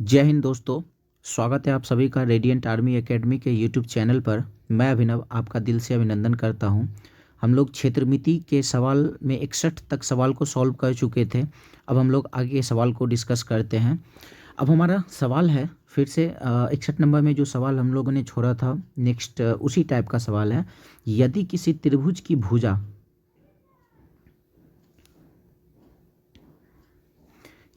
जय हिंद दोस्तों। स्वागत है आप सभी का रेडिएंट आर्मी एकेडमी के यूट्यूब चैनल पर। मैं अभिनव आपका दिल से अभिनंदन करता हूं। हम लोग क्षेत्रमिति के सवाल में 61 तक सवाल को सॉल्व कर चुके थे। अब हम लोग आगे के सवाल को डिस्कस करते हैं। अब हमारा सवाल है फिर से 61 नंबर में जो सवाल हम लोगों ने छोड़ा था, नेक्स्ट उसी टाइप का सवाल है। यदि किसी त्रिभुज की भुजा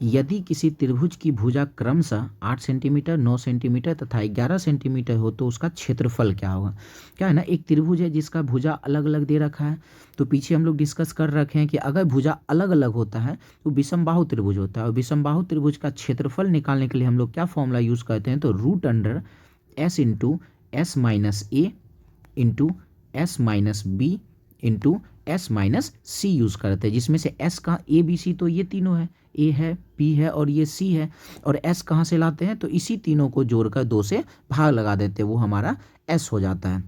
यदि किसी त्रिभुज की भुजा क्रमशः 8 सेंटीमीटर, 9 सेंटीमीटर तथा 11 सेंटीमीटर हो तो उसका क्षेत्रफल क्या होगा। क्या है ना, एक त्रिभुज है जिसका भुजा अलग अलग दे रखा है। तो पीछे हम लोग डिस्कस कर रखे हैं कि अगर भुजा अलग अलग होता है तो विषमबाहु त्रिभुज होता है, और विषमबाहु त्रिभुज का क्षेत्रफल निकालने के लिए हम लोग क्या फॉर्मूला यूज़ करते हैं, तो root under s into s minus a into s minus b into s minus c use करते हैं, जिसमें से एस का ए बी सी तो ये तीनों है, ए है, बी है और ये सी है। और एस कहाँ से लाते हैं, तो इसी तीनों को जोड़कर 2 से भाग लगा देते हैं, वो हमारा एस हो जाता है।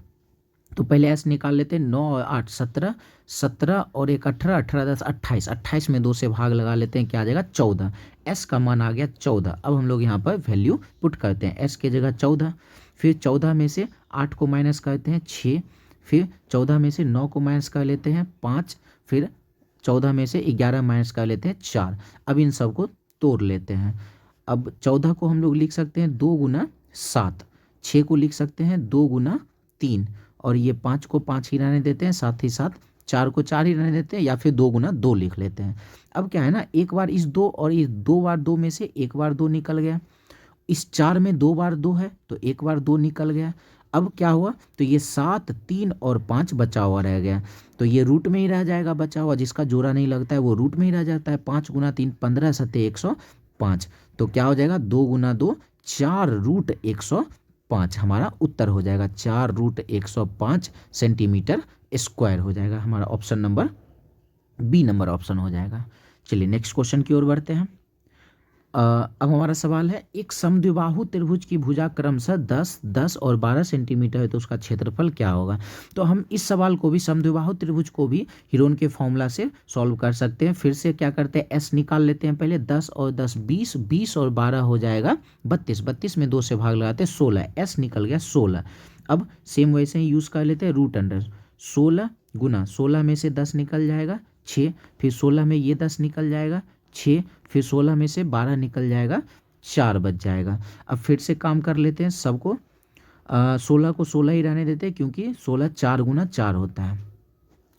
तो पहले एस निकाल लेते हैं। 9 और 8 17, 17 और 1 18, 18 10 28, 28 में 2 से भाग लगा लेते हैं, क्या आ जाएगा 14। एस का मान आ गया 14। अब हम लोग यहाँ पर वैल्यू पुट करते हैं, एस की जगह 14, फिर 14 में से 8 को माइनस करते हैं 6, फिर 14 में से 9 को माइनस कर लेते हैं 5, फिर 14 में से 11 माइनस कर लेते हैं 4। अब इन सब को तोड़ लेते हैं। अब 14 को हम लोग लिख सकते हैं 2 गुना 7, 6 को लिख सकते हैं 2 गुना 3, और ये 5 को 5 ही रहने देते हैं, साथ ही साथ 4 को 4 ही रहने देते हैं, या फिर 2 गुना 2 लिख लेते हैं। अब क्या है ना, एक बार इस 2 और इस 2 बार 2 में से एक बार 2 निकल गया। इस 4 में 2 बार 2 है तो एक बार 2 निकल गया। अब क्या हुआ, तो ये 7, 3 और 5 बचा हुआ रह गया, तो ये रूट में ही रह जाएगा बचा हुआ, जिसका जोड़ा नहीं लगता है वो रूट में ही रह जाता है। 5 गुना 3 15 सत्ते 105, तो क्या हो जाएगा 2 गुना 2 4 रूट 105 हमारा उत्तर हो जाएगा। 4 रूट 105 सेंटीमीटर स्क्वायर हो जाएगा हमारा। Option number B number option हो जाएगा। चलिए नेक्स्ट क्वेश्चन की ओर बढ़ते हैं। अब हमारा सवाल है, एक समद्विबाहु त्रिभुज की भुजा क्रमशः 10, 10 और 12 सेंटीमीटर है तो उसका क्षेत्रफल क्या होगा। तो हम इस सवाल को भी, समद्विबाहु त्रिभुज को भी हीरोन के फॉर्मूला से सॉल्व कर सकते हैं। फिर से क्या करते हैं, एस निकाल लेते हैं पहले। 10 और 10 20, 20 और 12 हो जाएगा 32, 32 में 2 से भाग लगाते हैं 16, एस निकल गया 16। अब सेम वैसे ही यूज़ कर लेते हैं, रूट अंडर 16 गुना 16 में से 10 निकल जाएगा 6, फिर 16 में ये 10 निकल जाएगा 6, फिर 16 में से 12 निकल जाएगा 4 बच जाएगा। अब फिर से काम कर लेते हैं सबको। 16 को 16 ही रहने देते हैं, क्योंकि 16 4 गुना 4 होता है।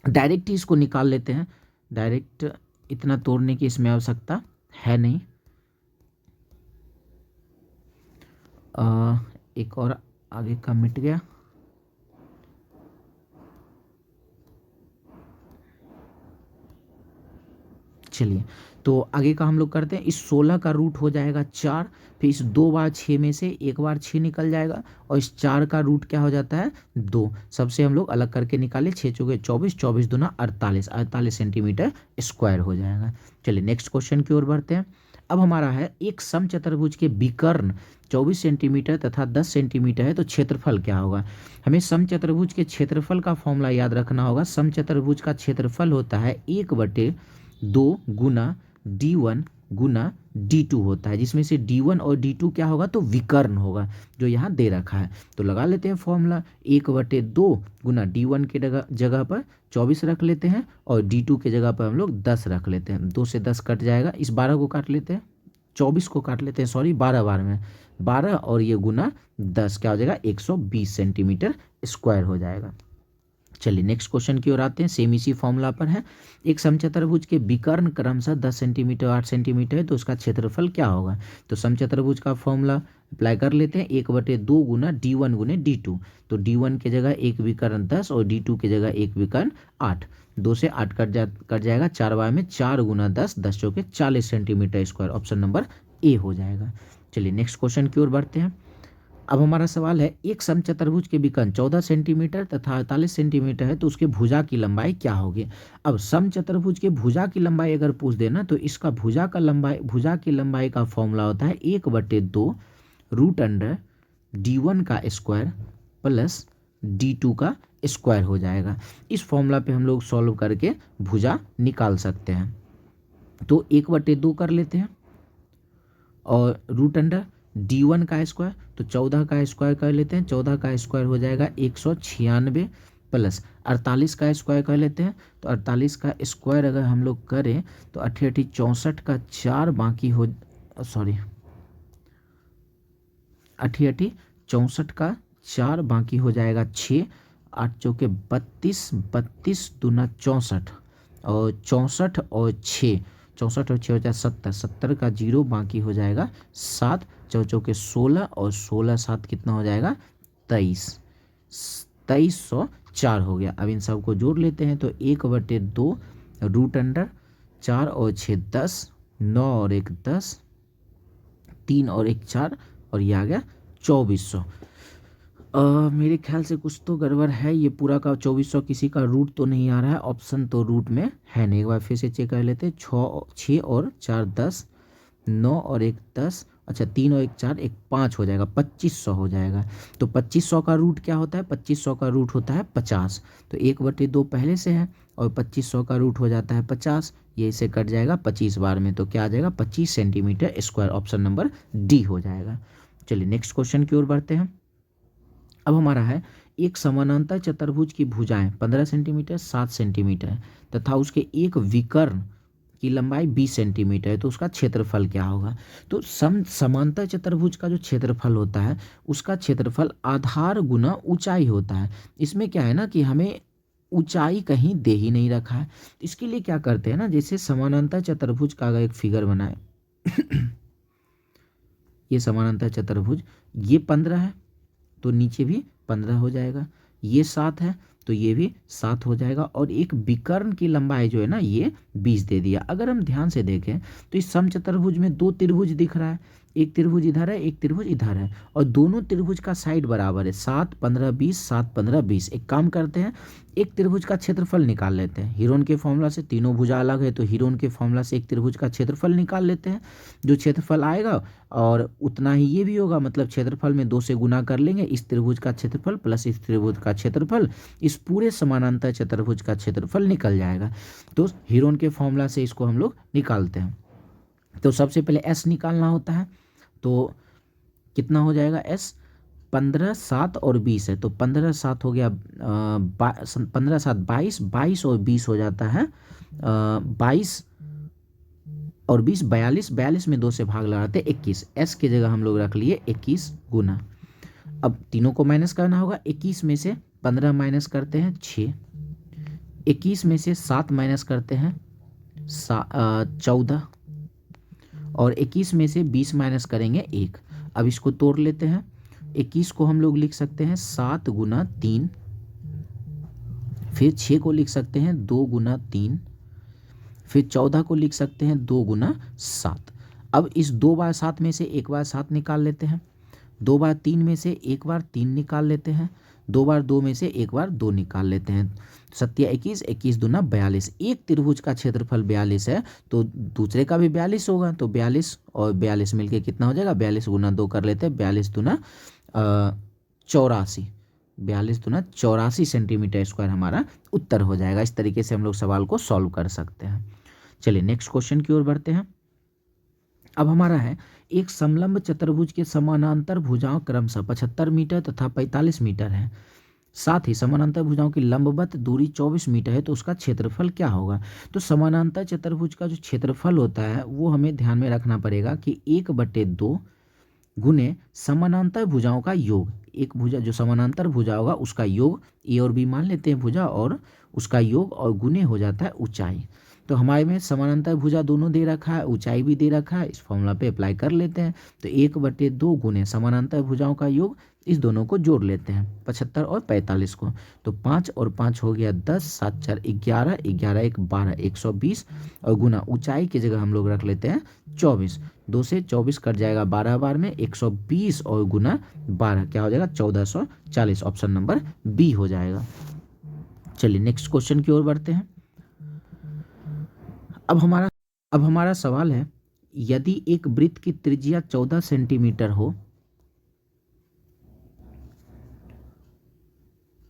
डायरेक्ट ही इसको निकाल लेते हैं, डायरेक्ट इतना तोड़ने की इसमें आवश्यकता है नहीं। एक और आगे का मिट गया। चलिए, तो आगे का हम लोग करते हैं। इस 16 का रूट हो जाएगा 4, फिर इस 2 बार 6 में से एक बार 6 निकल जाएगा, और इस 4 का रूट क्या हो जाता है 2। सबसे हम लोग अलग करके निकाले, 6 चौके 24, 24 दूना 48, 48 सेंटीमीटर स्क्वायर हो जाएगा। चलिए नेक्स्ट क्वेश्चन की ओर बढ़ते हैं। अब हमारा है, एक समचतुर्भुज के विकर्ण 24 सेंटीमीटर तथा 10 सेंटीमीटर है तो क्षेत्रफल क्या होगा। हमें समचतुर्भुज के क्षेत्रफल का फॉर्मूला याद रखना होगा। समचतुर्भुज का क्षेत्रफल होता है 1/2 गुना d1 गुना d2 होता है, जिसमें से d1 और d2 क्या होगा, तो विकर्ण होगा, जो यहाँ दे रखा है। तो लगा लेते हैं फॉर्मूला, 1/2 गुना d1 के जगह पर 24 रख लेते हैं, और d2 के जगह पर हम लोग 10 रख लेते हैं। 2 से 10 कट जाएगा, इस 12 को काट लेते हैं, 24 को काट लेते हैं, सॉरी 12 बार में 12, और ये गुना 10 क्या हो जाएगा 120 सेंटीमीटर स्क्वायर हो जाएगा। चलिए नेक्स्ट क्वेश्चन की ओर आते हैं, सेम इसी फॉर्मूला पर है। एक समचतुर्भुज के विकर्ण क्रमशः 10 सेंटीमीटर 8 सेंटीमीटर है तो उसका क्षेत्रफल क्या होगा। तो समचतुर्भुज का फॉर्मूला अप्लाई कर लेते हैं। 1/2 गुना d1 गुने d2, तो d1 की जगह एक विकर्ण 10 और d2 की जगह एक विकर्ण 8, 2 से 8 कट जाएगा, 4 बार में 4 गुना 10, 10 चौके 40 centimetre square. Option number A हो जाएगा। चलिए नेक्स्ट क्वेश्चन की ओर बढ़ते हैं। अब हमारा सवाल है, एक समचतुर्भुज के विकर्ण 14 सेंटीमीटर तथा 48 सेंटीमीटर है तो उसके भुजा की लंबाई क्या होगी। अब समचतुर्भुज के भुजा की लंबाई अगर पूछ देना तो इसका भुजा की लंबाई का फॉर्मूला होता है 1/2 रूट अंडर d1 का स्क्वायर प्लस d2 का स्क्वायर हो जाएगा। इस फॉर्मूला पे हम लोग सॉल्व करके भुजा निकाल सकते हैं। तो 1/2 कर लेते हैं, और रूट अंडर D1 का स्क्वायर, तो 14 का स्क्वायर कर लेते हैं, 14 का स्क्वायर हो जाएगा 196 प्लस 48 का स्क्वायर कर लेते हैं, तो 48 का स्क्वायर अगर हम लोग करें तो 88 64 का 4 बाकी हो, सॉरी 88 64 का 4 बाकी हो जाएगा 6, 8 चौके 32, 32 दूना 64 और 64 और 6, 64 और 6 हो जाए 70, 70 का 0 बाकी हो जाएगा 7, 4 चौके 16 और 16 7 कितना हो जाएगा 23, 2304 हो गया। अब इन सब को जोड़ लेते हैं तो 1/2 रूट अंडर 4 और 6 10, 9 और 1 10, 3 और 1 4 और ये आ गया 2400। मेरे ख्याल से कुछ तो गड़बड़ है, ये पूरा का 2400 किसी का रूट तो नहीं आ रहा है, ऑप्शन तो रूट में है नहीं। एक बार फिर से चेक कर लेते हैं। 6 और 4 10, 9 और 1 10, अच्छा 3 और 1 4, 1 5 हो जाएगा, 2500 हो जाएगा। तो 2500 का रूट क्या होता है, 2500 का रूट होता है 50, तो 1/2 पहले से है और 2500 का रूट हो जाता है 50, ये इसे कट जाएगा 25 बार में, तो क्या आ जाएगा 25 centimetre square, option number D हो जाएगा। चलिए नेक्स्ट क्वेश्चन की ओर बढ़ते हैं। अब हमारा है एक समानांतर चतुर्भुज की भुजाएं 15 सेंटीमीटर 7 सेंटीमीटर है तथा उसके एक विकर्ण की लंबाई 20 सेंटीमीटर है, तो उसका क्षेत्रफल क्या होगा। तो समांतर चतुर्भुज का जो क्षेत्रफल होता है उसका क्षेत्रफल आधार गुना ऊंचाई होता है। इसमें क्या है ना कि हमें ऊंचाई कहीं दे ही नहीं रखा है। इसके लिए क्या करते हैं ना, जैसे समानांतर चतुर्भुज का अगर एक फिगर बनाए ये समानांतर चतुर्भुज, ये 15 है तो नीचे भी 15 हो जाएगा, ये 7 है तो ये भी 7 हो जाएगा, और एक विकर्ण की लंबाई जो है ना ये 20 दे दिया। अगर हम ध्यान से देखें तो इस समचतुर्भुज में 2 त्रिभुज दिख रहा है, एक त्रिभुज इधर है एक त्रिभुज इधर है, और दोनों त्रिभुज का साइड बराबर है, 7 15 20 7 15 20। एक काम करते हैं, एक त्रिभुज का क्षेत्रफल निकाल लेते हैं। हीरोन के फॉर्मूला से तीनों भुजा अलग है तो हीरोन के फॉर्मूला से एक त्रिभुज का क्षेत्रफल निकाल लेते हैं। जो क्षेत्रफल आएगा और उतना ही ये भी होगा, मतलब क्षेत्रफल में 2 से गुना कर लेंगे, इस त्रिभुज का क्षेत्रफल प्लस इस त्रिभुज का क्षेत्रफल, इस पूरे समानांतर चतुर्भुज का क्षेत्रफल निकल जाएगा। तो हीरोन के फॉर्मूला से इसको हम लोग निकालते हैं। तो सबसे पहले एस निकालना होता है, तो कितना हो जाएगा एस, 15 7 और 20 है, तो 15 7 हो गया 15 7 22, 22 और 20 हो जाता है 22 और 20 42, 42 में 2 से भाग लगाते 21, एस की जगह हम लोग रख लिए 21 गुना। अब तीनों को माइनस करना होगा, 21 में से 15 माइनस करते हैं 6, 21 में से 7 माइनस करते हैं 14, और 21 में से 20 माइनस करेंगे 1। अब इसको तोड़ लेते हैं, 21 को हम लोग लिख सकते हैं 7 गुना 3, फिर 6 को लिख सकते हैं 2 गुना 3, फिर 14 को लिख सकते हैं 2 गुना 7। अब इस 2 बार 7 में से 1 बार 7 निकाल लेते हैं, 2 बार 3 में से 1 बार 3 निकाल लेते हैं, 2 बार 2 में से 1 बार 2 निकाल लेते हैं, 7 21, 21 दूना 42। एक त्रिभुज का क्षेत्रफल 42 है तो दूसरे का भी 42 होगा, तो 42 और 42 मिलके कितना हो जाएगा, 42 गुना 2 कर लेते हैं, 42 दूना 84, 42 दूना 84 सेंटीमीटर स्क्वायर हमारा उत्तर हो जाएगा। इस तरीके से हम लोग सवाल को सॉल्व कर सकते हैं। चलिए नेक्स्ट क्वेश्चन की ओर बढ़ते हैं। अब हमारा है एक समलंब चतुर्भुज के समानांतर भुजाओं क्रमशः 75 मीटर तथा 45 मीटर है, साथ ही समानांतर भुजाओं की लंबवत दूरी 24 मीटर है, तो उसका क्षेत्रफल क्या होगा। तो समानांतर चतुर्भुज का जो क्षेत्रफल होता है वो हमें ध्यान में रखना पड़ेगा कि 1/2 गुने समानांतर भुजाओं का योग, एक भुजा जो समानांतर भुजा होगा उसका योग, ए और बी मान लेते हैं भुजा, और उसका योग और गुने हो जाता है ऊंचाई। तो हमारे में समानांतर भुजा दोनों दे रखा है, ऊंचाई भी दे रखा है, इस फॉर्मूला पे अप्लाई कर लेते हैं। तो 1/2 गुने समानांतर भुजाओं का योग, इस दोनों को जोड़ लेते हैं 75 और 45 को, तो 5 और 5 हो गया 10, 7 4 11, 11 1 12, 120, और गुना ऊंचाई की जगह हम लोग रख लेते हैं 24, 2 से 24 कट जाएगा 12 बार में, 120 और गुना 12 क्या हो जाएगा 1440, ऑप्शन नंबर बी हो जाएगा। चलिए नेक्स्ट क्वेश्चन की ओर बढ़ते हैं। अब हमारा सवाल है, यदि एक वृत्त की त्रिज्या 14 सेंटीमीटर हो,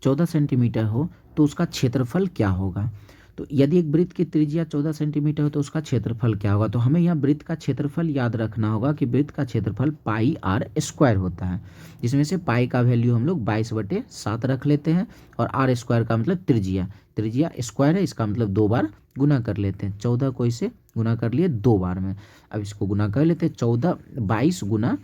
14 सेंटीमीटर हो तो उसका क्षेत्रफल क्या होगा। तो यदि एक वृत्त की त्रिज्या 14 सेंटीमीटर हो तो उसका क्षेत्रफल क्या होगा। तो हमें यहाँ वृत्त का क्षेत्रफल याद रखना होगा कि वृत्त का क्षेत्रफल पाई आर स्क्वायर होता है, जिसमें से पाई का वैल्यू हम लोग 22/7 रख लेते हैं और आर स्क्वायर का मतलब त्रिज्या, त्रिज्या स्क्वायर है, इसका मतलब 2 बार गुना कर लेते हैं। 14 को इसे गुना कर लिए 2 बार में। अब इसको गुना कर लेते हैं। 22 गुना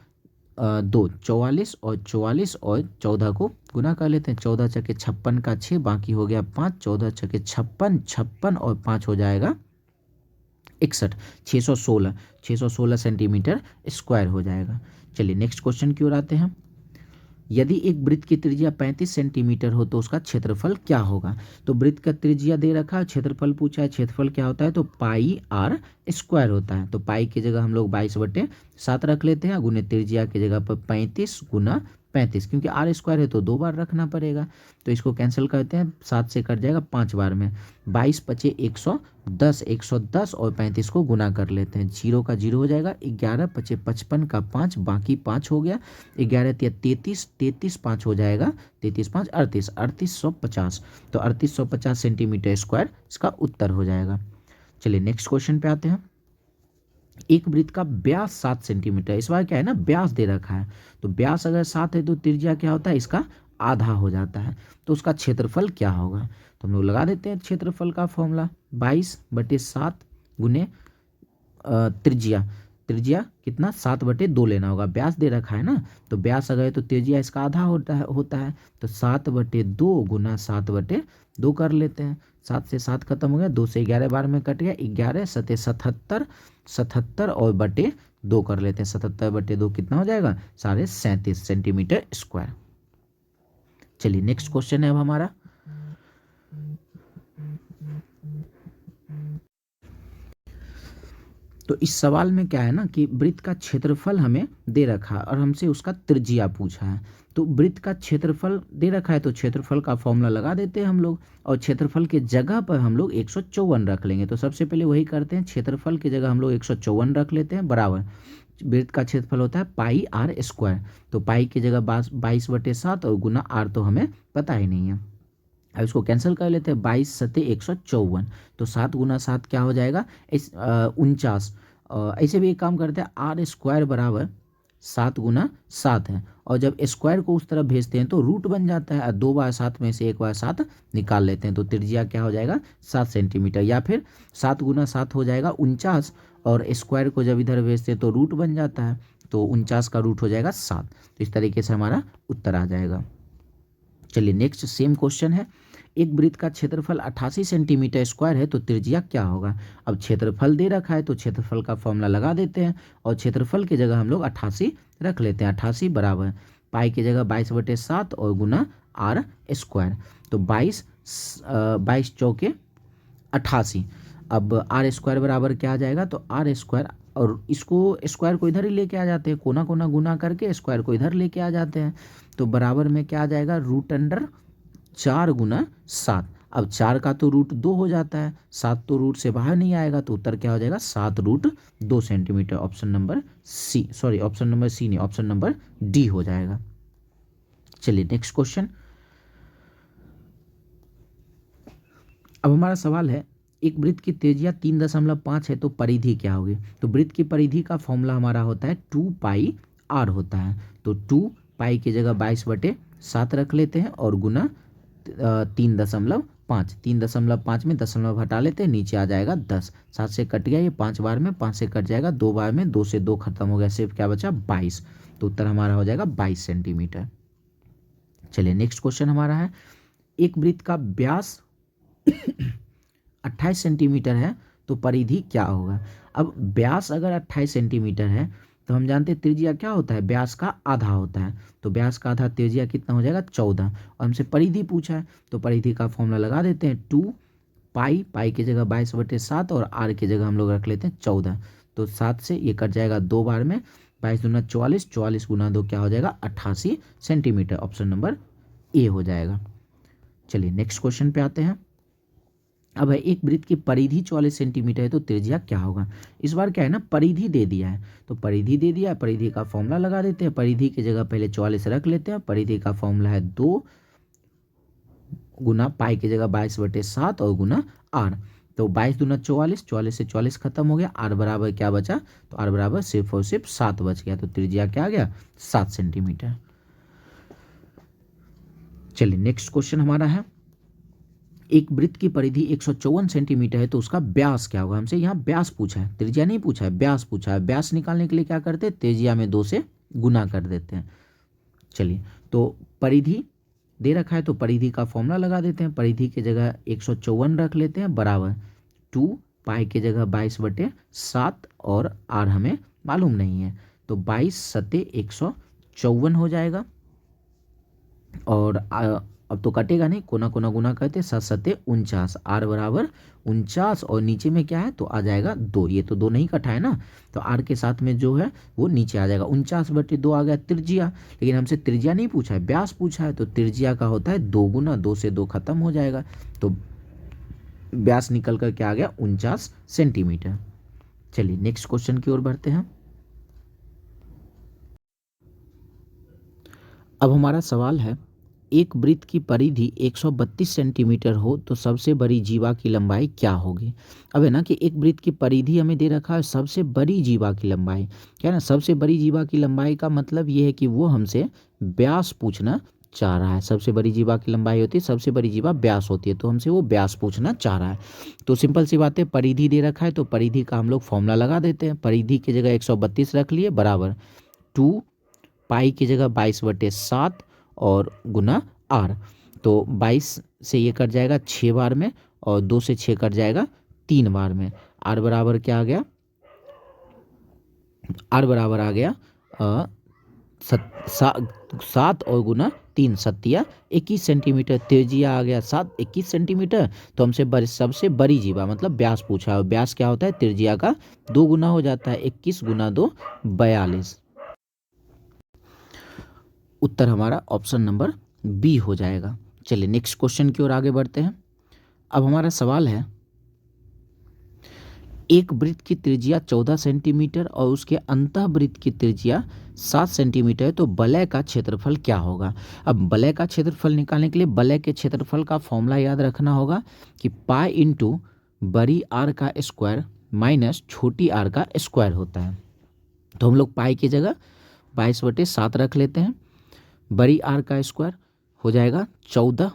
2 44 और 44 और 14 को गुना कर लेते हैं। 14 छके 56 का 6, बाकी हो गया 5, 14 छके 56, 56 और 5 हो जाएगा 61, 616 सेंटीमीटर स्क्वायर हो जाएगा। चलिए नेक्स्ट क्वेश्चन की ओर आते हैं। यदि एक वृत्त की त्रिज्या 35 सेंटीमीटर हो तो उसका क्षेत्रफल क्या होगा। तो वृत्त का त्रिज्या दे रखा है, क्षेत्रफल पूछा है, क्षेत्रफल क्या होता है तो पाई आर स्क्वायर होता है। तो पाई की जगह हम लोग 22/7 रख लेते हैं, गुने त्रिज्या की जगह पर 35 गुना 35, क्योंकि आर स्क्वायर है तो 2 बार रखना पड़ेगा। तो इसको कैंसिल करते हैं, 7 से कट जाएगा 5 बार में। 22 पचे 110, 110 और 35 को गुना कर लेते हैं। 0 का 0 हो जाएगा। 11 पचे 55 का 5, बाकी 5 हो गया। 11 तिया 33, 33 5 हो जाएगा, 33 5 38, 3850। तो 3850 सेंटीमीटर स्क्वायर इसका उत्तर हो जाएगा। चलिए नेक्स्ट क्वेश्चन पे आते हैं। एक वृत्त का व्यास 7 सेंटीमीटर, इस बार क्या है ना व्यास दे रखा है, तो व्यास अगर 7 है तो त्रिज्या क्या होता है इसका आधा हो जाता है। तो उसका क्षेत्रफल क्या होगा। तो हम लोग लगा देते हैं क्षेत्रफल का फॉर्मूला, 22/7 गुने त्रिज्या, त्रिज्या कितना 7/2 लेना होगा। व्यास दे रखा है ना, तो व्यास अगर है तो त्रिज्या इसका आधा होता है। तो 7/2 गुना 7/2 कर लेते हैं। 7 से 7 खत्म हो गया, 2 से 11 बार में कट गया। 11 सते 77, 77 और बटे 2 कर लेते हैं। 77/2 कितना हो जाएगा 37.5 सेंटीमीटर स्क्वायर। चलिए नेक्स्ट क्वेश्चन है अब हमारा। तो इस सवाल में क्या है ना कि वृत्त का क्षेत्रफल हमें दे रखा है और हमसे उसका त्रिज्या पूछा है। तो वृत्त का क्षेत्रफल दे रखा है तो क्षेत्रफल का फॉर्मूला लगा देते हैं हम लोग, और क्षेत्रफल के जगह पर हम लोग 154 रख लेंगे। तो सबसे पहले वही करते हैं, क्षेत्रफल की जगह हम लोग 154 रख लेते हैं, बराबर वृत्त का क्षेत्रफल होता है पाई आर स्क्वायर। तो पाई की जगह 22/7 और गुना आर तो हमें पता ही नहीं है। अब इसको कैंसिल कर लेते हैं, 22 सते 154। तो 7 गुना 7 क्या हो जाएगा 49। ऐसे भी एक काम करते हैं, आर स्क्वायर बराबर 7 गुना 7 है, और जब स्क्वायर को उस तरफ भेजते हैं तो रूट बन जाता है। 2 बार 7 में से 1 बार 7 निकाल लेते हैं, तो त्रिज्या क्या हो जाएगा 7 सेंटीमीटर, या फिर 7 गुना 7 हो जाएगा 49, और स्क्वायर को जब इधर भेजते हैं तो रूट बन जाता है, तो 49 का रूट हो जाएगा 7। तो इस तरीके से हमारा उत्तर आ जाएगा। चलिए नेक्स्ट सेम क्वेश्चन है। एक वृत्त का क्षेत्रफल 88 सेंटीमीटर स्क्वायर है तो त्रिज्या क्या होगा। अब क्षेत्रफल दे रखा है तो क्षेत्रफल का फॉर्मूला लगा देते हैं, और क्षेत्रफल की जगह हम लोग 88 रख लेते हैं। 88 बराबर पाई की जगह 22/7 और गुना आर स्क्वायर। तो 22 चौके 88। अब आर स्क्वायर बराबर क्या आ जाएगा, तो आर स्क्वायर, और इसको स्क्वायर को इधर ही लेके आ जाते हैं, कोना कोना गुना करके स्क्वायर को इधर लेके आ जाते हैं। तो बराबर में क्या आ जाएगा √4 गुना 7। अब 4 का तो √2 हो जाता है, 7 तो रूट से बाहर नहीं आएगा, तो उत्तर क्या हो जाएगा 7√2 centimetre. Option number C, sorry option number C नहीं, ऑप्शन नंबर डी हो जाएगा। चलिए नेक्स्ट क्वेश्चन। अब हमारा सवाल है, एक वृत्त की त्रिज्या 3.5 है तो परिधि क्या होगी। तो वृत्त की परिधि का फॉर्मूला हमारा होता है 2 पाई आर होता है। तो 2 पाई की जगह 22/7 रख लेते हैं और गुना 3.5, 3.5 में दशमलव हटा लेते हैं, नीचे आ जाएगा 10। 7 से कट गया ये 5 बार में, 5 से कट जाएगा 2 बार में, 2 से 2 खत्म हो गया, सिर्फ क्या बचा 22। तो उत्तर हमारा हो जाएगा 22 सेंटीमीटर। चलिए नेक्स्ट क्वेश्चन हमारा है, एक वृत्त का व्यास 28 सेंटीमीटर है तो परिधि क्या होगा। अब व्यास अगर 28 सेंटीमीटर है तो हम जानते हैं त्रिज्या क्या होता है, व्यास का आधा होता है। तो व्यास का आधा त्रिज्या कितना हो जाएगा 14, और हमसे परिधि पूछा है तो परिधि का फॉर्मूला लगा देते हैं 2 पाई, पाई की जगह 22/7 और आर की जगह हम लोग रख लेते हैं 14। तो 7 से ये कट जाएगा 2 बार में, 22 दूना 44, 44 गुना 2 क्या हो जाएगा 88 सेंटीमीटर। ऑप्शन नंबर ए हो जाएगा। चलिए नेक्स्ट क्वेश्चन पे आते हैं। अब है, एक वृत्त की परिधि 44 सेंटीमीटर है तो त्रिज्या क्या होगा। इस बार क्या है ना परिधि दे दिया है, तो परिधि दे दिया है, परिधि का फॉर्मूला लगा देते हैं। परिधि की जगह पहले 44 रख लेते हैं, परिधि का फॉर्मूला है 2 गुना पाई की जगह 22/7 और गुना आर। तो 22 दूना 44, 44 से 44 खत्म हो गया, आर बराबर क्या बचा, तो आर बराबर सिर्फ और सिर्फ 7 बच गया। तो त्रिज्या क्या आ गया, 7 सेंटीमीटर। चलिए नेक्स्ट क्वेश्चन हमारा है, एक वृत्त की परिधि 154 सेंटीमीटर है तो उसका व्यास क्या होगा। हमसे यहाँ व्यास पूछा है, त्रिज्या नहीं पूछा है, व्यास पूछा है। व्यास निकालने के लिए क्या करते हैं, त्रिज्या में 2 से गुना कर देते हैं। चलिए तो परिधि दे रखा है तो परिधि का फॉर्मूला लगा देते हैं। परिधि की जगह 154 रख लेते हैं बराबर 2 पाई की जगह 22/7 और आर हमें मालूम नहीं है, तो 22 सत्ते 154 हो जाएगा। और अब तो कटेगा नहीं, कोना कोना गुना करते, 7 सत्ते 49, आर बराबर 49 और नीचे में क्या है तो आ जाएगा 2। ये तो 2 नहीं कटा है ना, तो आर के साथ में जो है वो नीचे आ जाएगा। 49/2 आ गया त्रिज्या, लेकिन हमसे त्रिज्या नहीं पूछा है, व्यास पूछा है। तो त्रिज्या का होता है 2 गुना, 2 से 2 खत्म हो जाएगा, तो व्यास निकल कर क्या आ गया, 49 सेंटीमीटर। चलिए नेक्स्ट क्वेश्चन की ओर बढ़ते हैं। अब हमारा सवाल है, एक वृत्त की परिधि 132 सेंटीमीटर हो तो सबसे बड़ी जीवा की लंबाई क्या होगी। अब है ना कि एक वृत्त की परिधि हमें दे रखा है, सबसे बड़ी जीवा की लंबाई क्या है ना, सबसे बड़ी जीवा की लंबाई का मतलब ये है कि वो हमसे व्यास पूछना चाह रहा है। सबसे बड़ी जीवा की लंबाई होती है, सबसे बड़ी जीवा व्यास होती है, तो हमसे वो व्यास पूछना चाह रहा है। तो सिंपल सी बात है, परिधि दे रखा है तो परिधि का हम लोग फॉर्मूला लगा देते हैं। परिधि की जगह 132 रख लिए बराबर 2 पाई की जगह 22/7 और गुना आर। तो 22 से ये कट जाएगा 6 बार में और 2 से 6 कट जाएगा 3 बार में। आर बराबर क्या आ गया, आर बराबर आ गया 7 और गुना 3 सत्तिया 21 सेंटीमीटर। त्रिज्या आ गया 7 21 सेंटीमीटर। तो हमसे सबसे बड़ी जीवा मतलब व्यास पूछा है, व्यास क्या होता है, त्रिज्या का 2 गुना हो जाता है, 21 गुना 2 42। उत्तर हमारा ऑप्शन नंबर बी हो जाएगा। चलिए नेक्स्ट क्वेश्चन की ओर आगे बढ़ते हैं। अब हमारा सवाल है, एक वृत्त की त्रिज्या 14 सेंटीमीटर और उसके अंतःवृत्त की त्रिज्या 7 सेंटीमीटर है तो वलय का क्षेत्रफल क्या होगा। अब वलय का क्षेत्रफल निकालने के लिए वलय के क्षेत्रफल का फॉर्मूला याद रखना होगा कि पाई इंटू बड़ी आर का स्क्वायर माइनस छोटी आर का स्क्वायर होता है। तो हम लोग पाई की जगह 22/7 रख लेते हैं, बड़ी आर का स्क्वायर हो जाएगा 14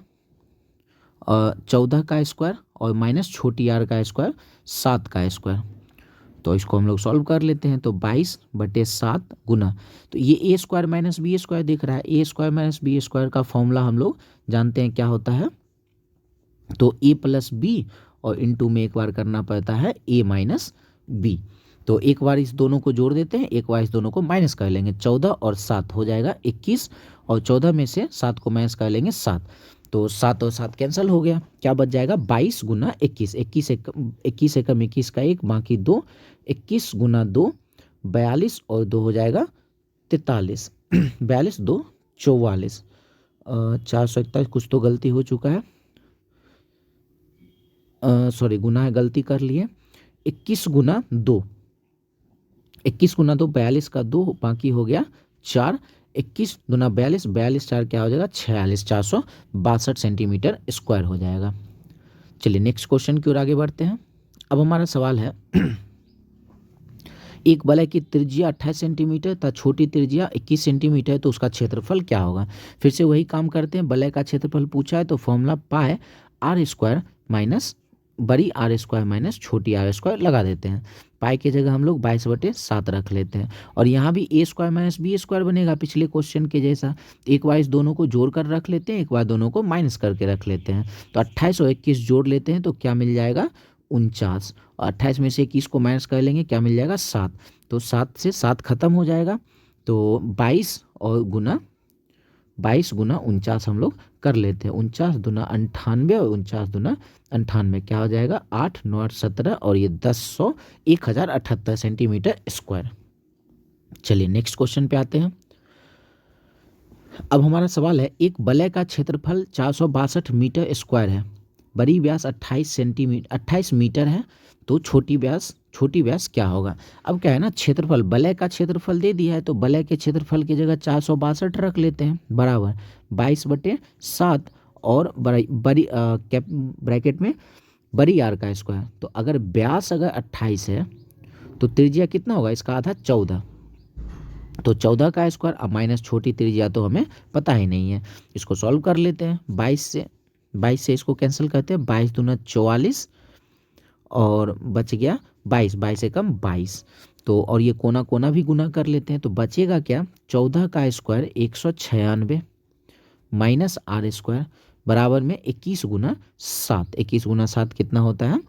का स्क्वायर और माइनस छोटी आर का स्क्वायर 7 का स्क्वायर। तो इसको हम लोग सॉल्व कर लेते हैं, तो 22/7 गुना, तो ये ए स्क्वायर माइनस बी स्क्वायर दिख रहा है, ए स्क्वायर माइनस बी स्क्वायर का फॉर्मूला हम लोग जानते हैं क्या होता है, तो ए प्लस बी और इनटू में एक बार करना पड़ता है ए माइनस बी। तो एक बार इस दोनों को जोड़ देते हैं, एक बार इस दोनों को माइनस कर लेंगे, 14 और 7 हो जाएगा 21 और 14 में से 7 को माइनस कर लेंगे 7, तो 7 और 7 कैंसिल हो गया, क्या बच जाएगा 22 गुना 21, 21 एकम 21 का 1 बाकी 2, 21 गुना 2 42 और 2 हो जाएगा 43, 42 2 44, 441, कुछ तो गलती हो चुका है, सॉरी गुना है, गलती कर लिए, 21 गुना 2 42 का 2 बाकी हो गया 4, 21 गुना 42 42 4 क्या हो जाएगा 46, 462 सेंटीमीटर स्क्वायर हो जाएगा। चलिए नेक्स्ट क्वेश्चन की ओर आगे बढ़ते हैं। अब हमारा सवाल है, एक वलय की त्रिज्या 28 सेंटीमीटर तथा छोटी त्रिज्या 21 सेंटीमीटर है तो उसका क्षेत्रफल क्या होगा। फिर से वही काम करते हैं, वलय का क्षेत्रफल पूछा है तो formula pi R square minus बड़ी आर स्क्वायर माइनस छोटी आर स्क्वायर लगा देते हैं। पाई की जगह हम लोग 22/7 रख लेते हैं और यहाँ भी ए स्क्वायर माइनस बी स्क्वायर बनेगा पिछले क्वेश्चन के जैसा। एक बार इस दोनों को जोड़ कर रख लेते हैं, एक बार दोनों को माइनस करके रख लेते हैं, तो 28 और 21 जोड़ लेते हैं तो क्या मिल जाएगा 49, और 28 में से 21 को माइनस कर लेंगे क्या मिल जाएगा 7, तो 7 से 7 खत्म हो जाएगा, तो 22 गुना 49 हम लोग कर लेते हैं, 49 दूना 98 और 49 दूना 98 क्या हो जाएगा 8 9 8 17 और ये 1078 सेंटीमीटर स्क्वायर। चलिए नेक्स्ट क्वेश्चन पे आते हैं। अब हमारा सवाल है, एक वलय का क्षेत्रफल 462 मीटर स्क्वायर है, बड़ी व्यास 28 मीटर है तो छोटी व्यास क्या होगा। अब क्या है ना, क्षेत्रफल वलय का क्षेत्रफल दे दिया है तो वलय के क्षेत्रफल की जगह 462 रख लेते हैं बराबर 22/7 और बड़ी बड़ी कैप ब्रैकेट में बड़ी आर का स्क्वायर। तो अगर व्यास अगर 28 है तो त्रिज्या कितना होगा, इसका आधा 14। तो 14 का स्क्वायर, अब माइनस छोटी त्रिज्या तो हमें पता ही नहीं है। इसको सॉल्व कर लेते हैं 22 से इसको कैंसिल करते हैं, 22 दूना 44 और बच गया 22, 22 से कम 22। तो और ये कोना कोना भी गुना कर लेते हैं तो बचेगा क्या, 14 का स्क्वायर 196 माइनस आर स्क्वायर बराबर में 21 गुना 7। 21 गुना 7 कितना होता है,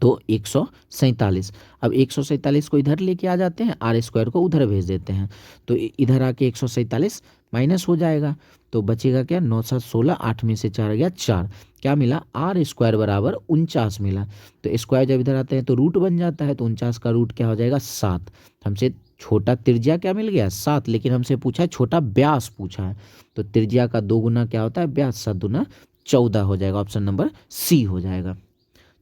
तो 147। अब 147 को इधर लेके आ जाते हैं, आर स्क्वायर को उधर भेज देते हैं, तो इधर आके 147 माइनस हो जाएगा। तो बचेगा क्या, 9 7 16, 8 में से 4 गया 4, क्या मिला, आर स्क्वायर बराबर 49 मिला। तो स्क्वायर जब इधर आते हैं तो रूट बन जाता है, तो 49 का रूट क्या हो जाएगा 7। हमसे छोटा त्रिज्या क्या मिल गया 7, लेकिन हमसे पूछा है छोटा व्यास पूछा है, तो त्रिज्या का 2 गुना क्या होता है व्यास, 7 दूना 14 हो जाएगा, ऑप्शन नंबर सी हो जाएगा।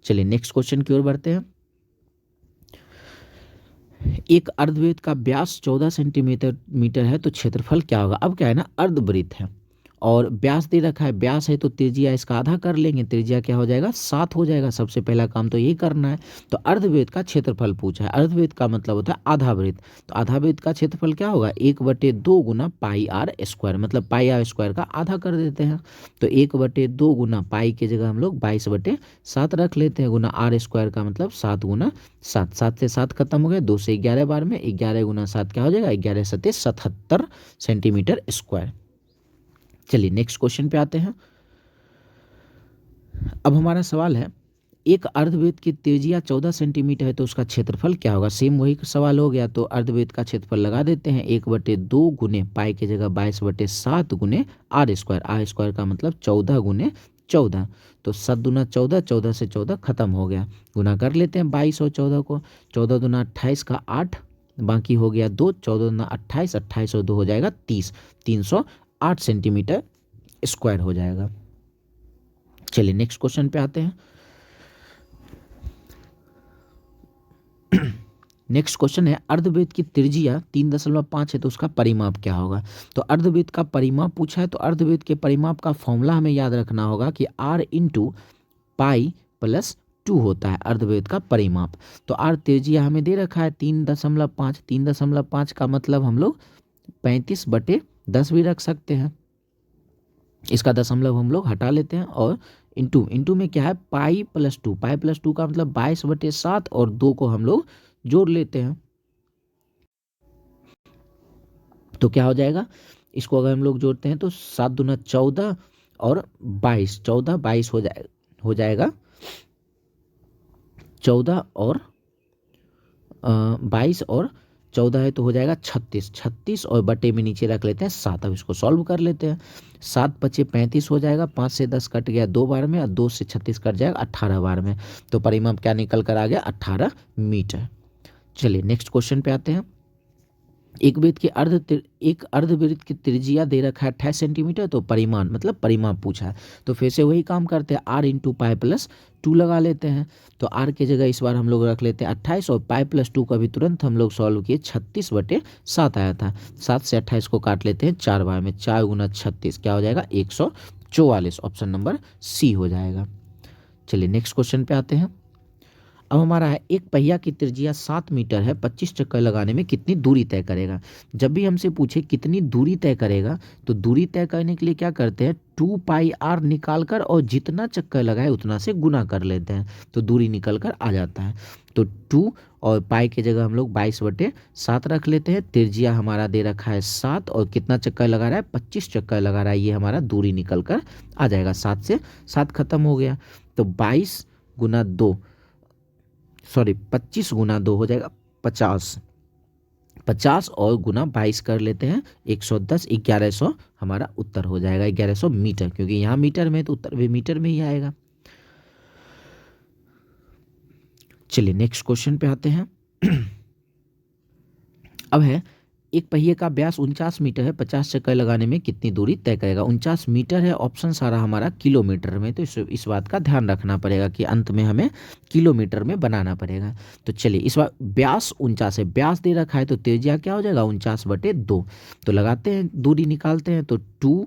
चलिए नेक्स्ट क्वेश्चन की ओर बढ़ते हैं। एक अर्धवृत्त का व्यास 14 सेंटीमीटर है तो क्षेत्रफल क्या होगा। अब क्या है ना, अर्धवृत्त है और व्यास दे रखा है, व्यास है तो त्रिज्या इसका आधा कर लेंगे, त्रिज्या क्या हो जाएगा 7 हो जाएगा। सबसे पहला काम तो यही करना है। तो अर्धवृत्त का क्षेत्रफल पूछा है, अर्धवृत्त का मतलब होता है आधा वृत्त, तो आधा वृत्त का क्षेत्रफल क्या होगा 1/2 गुना पाई आर स्क्वायर, मतलब पाई आर स्क्वायर का आधा कर देते हैं। तो 1/2 गुना पाई की जगह हम लोग 22/7 रख लेते हैं, गुना आर स्क्वायर का मतलब 7 गुना 7, 7 से 7 खत्म हो गया, 2 से 11 बार में 11 गुना 7 क्या हो जाएगा 11 7 77 सेंटीमीटर स्क्वायर। चलिए नेक्स्ट क्वेश्चन पे आते हैं। अब हमारा सवाल है, एक अर्धवृत्त की त्रिज्या 14 सेंटीमीटर है तो उसका क्षेत्रफल क्या होगा। सेम वही सवाल हो गया, तो अर्धवृत्त का क्षेत्रफल लगा देते हैं, 1/2 गुने पाई की जगह 22/7 गुने आर स्क्वायर, आर स्क्वायर का मतलब 14 गुने 14। तो 7 दूना 14, 14 से 14 खत्म हो गया, गुना कर लेते हैं 22 और 14 को, 14 दूना 28 का 8, बाकी हो गया 2, 14 दूना 28, 28 और 2 हो जाएगा 30, 308 सेंटीमीटर स्क्वायर हो जाएगा। चलिए नेक्स्ट क्वेश्चन पे आते हैं। नेक्स्ट क्वेश्चन है, अर्धवृत्त की त्रिज्या 3.5 है तो उसका परिमाप क्या होगा। तो अर्धवृत्त का परिमाप पूछा है, तो अर्धवृत्त के परिमाप का फॉर्मूला हमें याद रखना होगा कि r इंटू पाई प्लस 2 होता है अर्धवृत्त का परिमाप। तो r त्रिज्या हमें दे रखा है 3.5, 3.5 का मतलब हम लोग 35/10 भी रख सकते हैं, इसका दशमलव हम लोग हटा लेते हैं, और इंटू में क्या है पाई प्लस 2, पाई प्लस 2 का मतलब 22/7 और 2 को हम लोग जोड़ लेते हैं, तो क्या हो जाएगा, इसको अगर हम लोग जोड़ते हैं तो 7 दूना 14 और 22, 14 22 हो जाएगा 14 और 22 और 14 है तो हो जाएगा 36, 36 और बटे में नीचे रख लेते हैं 7। अब इसको सॉल्व कर लेते हैं, 7 बचे 35 हो जाएगा, 5 से 10 कट गया 2 बार में और 2 से 36 कट जाएगा 18 बार में, तो परिमाप क्या निकल कर आ गया 18 मीटर। चलिए नेक्स्ट क्वेश्चन पे आते हैं। एक अर्धवृत्त की त्रिज्या दे रखा है 28 सेंटीमीटर, तो परिमाण मतलब परिमाप पूछा है, तो फिर से वही काम करते हैं, r इंटू पाई प्लस 2 लगा लेते हैं। तो r की जगह इस बार हम लोग रख लेते हैं 28 और पाई प्लस 2 का भी तुरंत हम लोग सॉल्व किए, 36/7 आया था, 7 से 28 को काट लेते हैं 4 बार में, 4 गुना 36 क्या हो जाएगा 144, ऑप्शन नंबर सी हो जाएगा। चलिए नेक्स्ट क्वेश्चन पे आते हैं। अब हमारा है, एक पहिया की त्रिज्या 7 मीटर है, 25 चक्कर लगाने में कितनी दूरी तय करेगा। जब भी हमसे पूछे कितनी दूरी तय करेगा, तो दूरी तय करने के लिए क्या करते हैं 2 पाई आर निकाल कर और जितना चक्कर लगाए उतना से गुना कर लेते हैं, तो दूरी निकल कर आ जाता है। तो 2 और पाई की जगह हम लोग 22/7 रख लेते हैं, त्रिज्या हमारा दे रखा है 7 और कितना चक्कर लगा रहा है 25 चक्कर लगा रहा है, ये हमारा दूरी निकल कर आ जाएगा, 7 से 7 खत्म हो गया, तो 22 गुना 2 25 गुना 2 हो जाएगा 50, 50 और गुना 22 कर लेते हैं 110, 1100 हमारा उत्तर हो जाएगा, 1100 मीटर, क्योंकि यहाँ मीटर में तो उत्तर भी मीटर में ही आएगा। चलिए नेक्स्ट क्वेश्चन पे आते हैं। अब है, एक पहिए का व्यास 49 मीटर है, 50 चक्कर लगाने में कितनी दूरी तय करेगा। 49 मीटर है, ऑप्शन सारा हमारा किलोमीटर में, तो इस बात का ध्यान रखना पड़ेगा कि अंत में हमें किलोमीटर में बनाना पड़ेगा। तो चलिए इस बार व्यास 49 है, व्यास दे रखा है तो त्रिज्या क्या हो जाएगा 49/2, तो लगाते हैं दूरी निकालते हैं, तो 2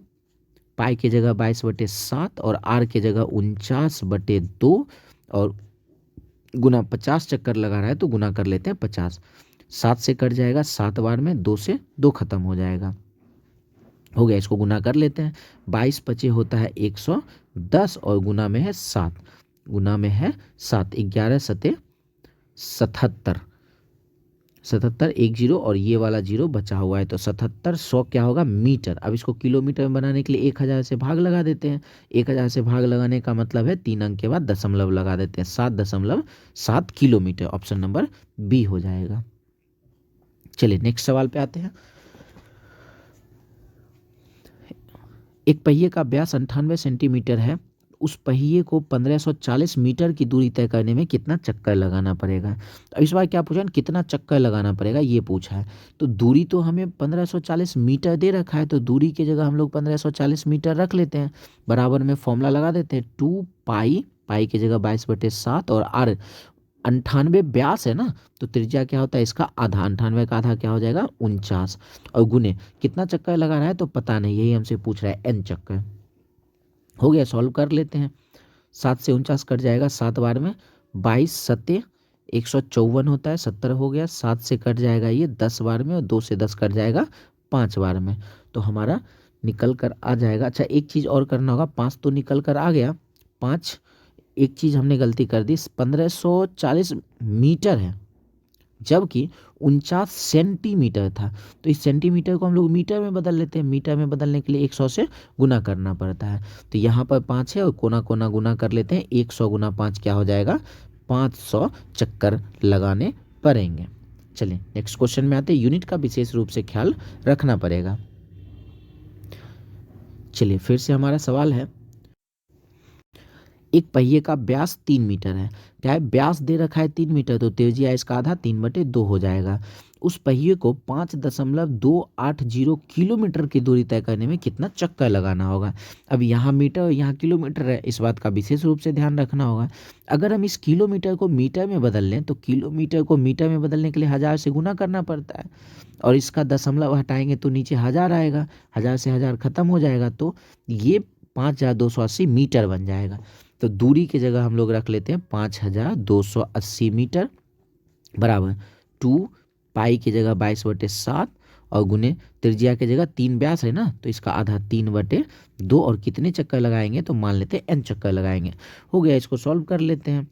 पाई की जगह 22/7 और आर की जगह 49/2 और गुना 50 चक्कर लगा रहा है तो गुना कर लेते हैं 50। 7 से कट जाएगा 7 बार में, 2 से 2 खत्म हो जाएगा। हो गया, इसको गुना कर लेते हैं। 22 पचे होता है 110 और गुना में है 7, गुना में है 7, 11 सते 77, 77 एक जीरो और ये वाला जीरो बचा हुआ है तो 77 100 क्या होगा मीटर। अब इसको किलोमीटर में बनाने के लिए 1000 से भाग लगा देते हैं। 1000 से भाग लगाने का मतलब है 3 अंक के बाद दशमलव लगा देते हैं, 7.7 किलोमीटर। ऑप्शन नंबर बी हो जाएगा। चलिए नेक्स्ट सवाल पे आते हैं। एक पहिए का व्यास 98 सेंटीमीटर है, उस पहिए को 1540 मीटर की दूरी तय करने में कितना चक्कर लगाना पड़ेगा। अब इस बार क्या पूछा है, कितना चक्कर लगाना पड़ेगा ये पूछा है। तो दूरी तो हमें 1540 मीटर दे रखा है, तो दूरी की जगह हम लोग 1540 मीटर रख लेते हैं। बराबर में फॉर्मूला लगा देते हैं 2 पाई, पाई की जगह 22/7 और आर 98 व्यास है ना, तो त्रिज्या क्या होता है इसका आधा, 98 का आधा क्या हो जाएगा 49 और गुने कितना चक्कर लगा रहा है तो पता नहीं, यही हमसे पूछ रहा है n चक्कर। हो गया, सॉल्व कर लेते हैं। 7 से 49 कट जाएगा 7 बार में, 22 सत्ते 154 होता है, 70 हो गया। 7 से कट जाएगा ये 10 बार में और 2 से 10 कट जाएगा 5 बार में, तो हमारा निकल कर आ जाएगा। अच्छा एक चीज़ और करना होगा, 5 तो निकल कर आ गया, 5 एक चीज़ हमने गलती कर दी, 1540 मीटर है जबकि 49 सेंटीमीटर था, तो इस सेंटीमीटर को हम लोग मीटर में बदल लेते हैं। मीटर में बदलने के लिए 100 से गुना करना पड़ता है, तो यहाँ पर 5 है और कोना कोना गुना कर लेते हैं। 100 गुना 5 क्या हो जाएगा 500 चक्कर लगाने पड़ेंगे। चलिए नेक्स्ट क्वेश्चन में आते हैं। यूनिट का विशेष रूप से ख्याल रखना पड़ेगा। चलिए फिर से हमारा सवाल है, एक पहिए का व्यास 3 मीटर है, क्या है व्यास दे रखा है 3 मीटर, तो त्रिज्या इसका आधा 3/2 हो जाएगा। उस पहिए को 5.280 किलोमीटर की दूरी तय करने में कितना चक्कर लगाना होगा। अब यहाँ मीटर और यहाँ किलोमीटर है, इस बात का विशेष रूप से ध्यान रखना होगा। अगर हम इस किलोमीटर को मीटर में बदल लें तो किलोमीटर को मीटर में बदलने के लिए 1000 से गुना करना पड़ता है और इसका दशमलव हटाएंगे तो नीचे 1000 आएगा, 1000 से 1000 खत्म हो जाएगा तो ये 5280 मीटर बन जाएगा। तो दूरी की जगह हम लोग रख लेते हैं 5280 मीटर बराबर 2 पाई की जगह 22/7 और गुने त्रिज्या की जगह 3 व्यास है ना, तो इसका आधा 3/2 और कितने चक्कर लगाएंगे तो मान लेते हैं n चक्कर लगाएंगे। हो गया, इसको सॉल्व कर लेते हैं।